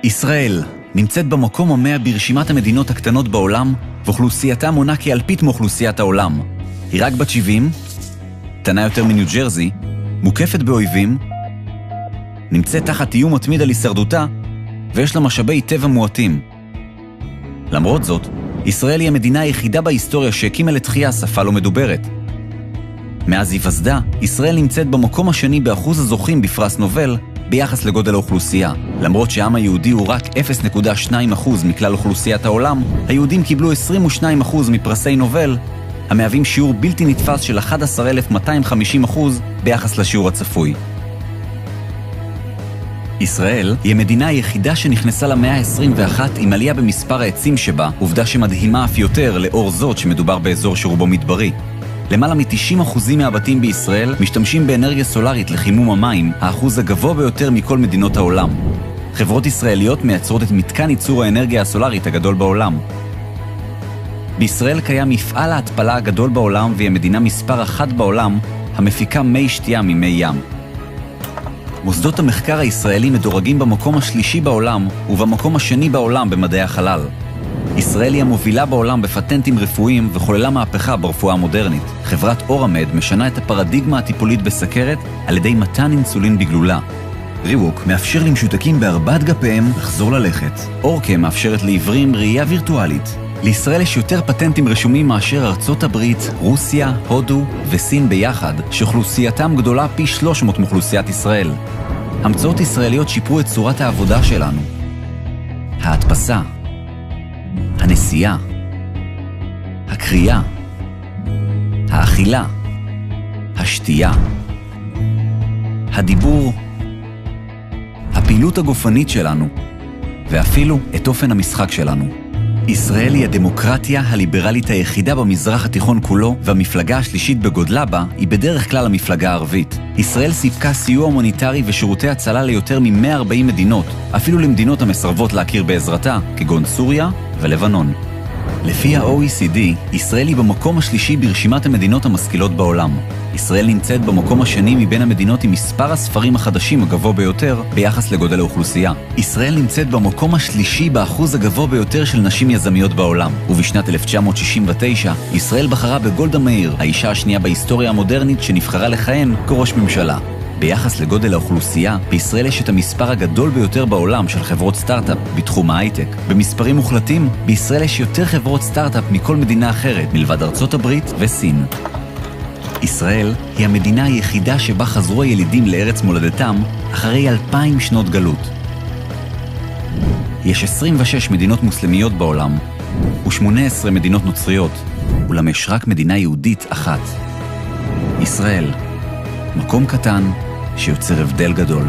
ישראל נמצאת במקום ה-100 ברשימת המדינות הקטנות בעולם, ואוכלוסייתה מונה כאלפית מאוכלוסיית העולם. היא רק בת 70, קטנה יותר מניו ג'רזי, מוקפת באויבים, נמצאת תחת איום מתמיד על הישרדותה, ויש לה משאבי טבע מועטים. למרות זאת, ישראל היא המדינה היחידה בהיסטוריה שהקימה לתחייה שפה לא מדוברת. מאז היווסדה, ישראל נמצאת במקום השני באחוז הזוכים בפרס נובל ביחס לגודל האוכלוסייה. למרות שהעם היהודי הוא רק 0.2% מכלל אוכלוסיית העולם, היהודים קיבלו 22% מפרסי נובל, המהווים שיעור בלתי נתפס של 11,250% ביחס לשיעור הצפוי. ישראל היא המדינה היחידה שנכנסה למאה ה-21 עם עלייה במספר העצים שבה, עובדה שמדהימה אף יותר לאור זאת שמדובר באזור שרובו מדברי. למעלה מ-90% מהבתים בישראל משתמשים באנרגיה סולרית לחימום המים, האחוז הגבוה ביותר מכל מדינות העולם. חברות ישראליות מייצרות את מתקן ייצור האנרגיה הסולרית הגדול בעולם. בישראל קיים מפעל ההתפלה הגדול בעולם והיא המדינה מספר 1 בעולם המפיקה מי שתייה ממי ים. מוסדות המחקר הישראלים מדורגים במקום השלישי בעולם ובמקום השני בעולם במדעי החלל. ישראל היא המובילה בעולם בפטנטים רפואיים וחוללה מהפכה ברפואה המודרנית. חברת אורמד משנה את הפרדיגמה הטיפולית בסכרת על ידי מתן אינסולין בגלולה. ריווק מאפשר למשותקים בארבעת גפיהם לחזור ללכת. אורקה מאפשרת לעיוורים ראייה וירטואלית. לישראל יש יותר פטנטים רשומים מאשר ארצות הברית, רוסיה, הודו וסין ביחד, שאוכלוסייתם גדולה פי 300 מאוכלוסיית ישראל. המצאות ישראליות שיפרו את צורת העבודה שלנו. ההדפסה, הנסיעה, הקריאה, האכילה, השתייה, הדיבור, הפעילות הגופנית שלנו, ואפילו את אופן המשחק שלנו. ישראל היא הדמוקרטיה הליברלית היחידה במזרח התיכון כולו, והמפלגה השלישית בגודלה בה היא בדרך כלל המפלגה הערבית. ישראל סיפקה סיוע הומניטרי ושירותי הצלה ליותר מ-140 מדינות, אפילו למדינות המסרבות להכיר בעזרתה, כגון סוריה ולבנון. לפי ה-OECD, ישראל היא במקום השלישי ברשימת המדינות המשכילות בעולם. ישראל נמצאת במקום השני מבין המדינות עם מספר הספרים החדשים הגבוה ביותר ביחס לגודל האוכלוסייה. ישראל נמצאת במקום השלישי באחוז הגבוה ביותר של נשים יזמיות בעולם. ובשנת 1969, ישראל בחרה בגולדה מאיר, האישה השנייה בהיסטוריה המודרנית שנבחרה לכהן כראש ממשלה. ביחס לגודל האוכלוסייה, בישראל יש את המספר הגדול ביותר בעולם של חברות סטארט-אפ בתחום ההייטק. במספרים מוחלטים, בישראל יש יותר חברות סטארט-אפ מכל מדינה אחרת מלבד ארצות הברית וסין. ישראל היא המדינה היחידה שבה חזרו הילידים לארץ מולדתם אחרי 2000 שנות גלות. יש 26 מדינות מוסלמיות בעולם ו18 מדינות נוצריות, אולם יש רק מדינה יהודית אחת. ישראל, מקום קטן שיוצר הבדל גדול.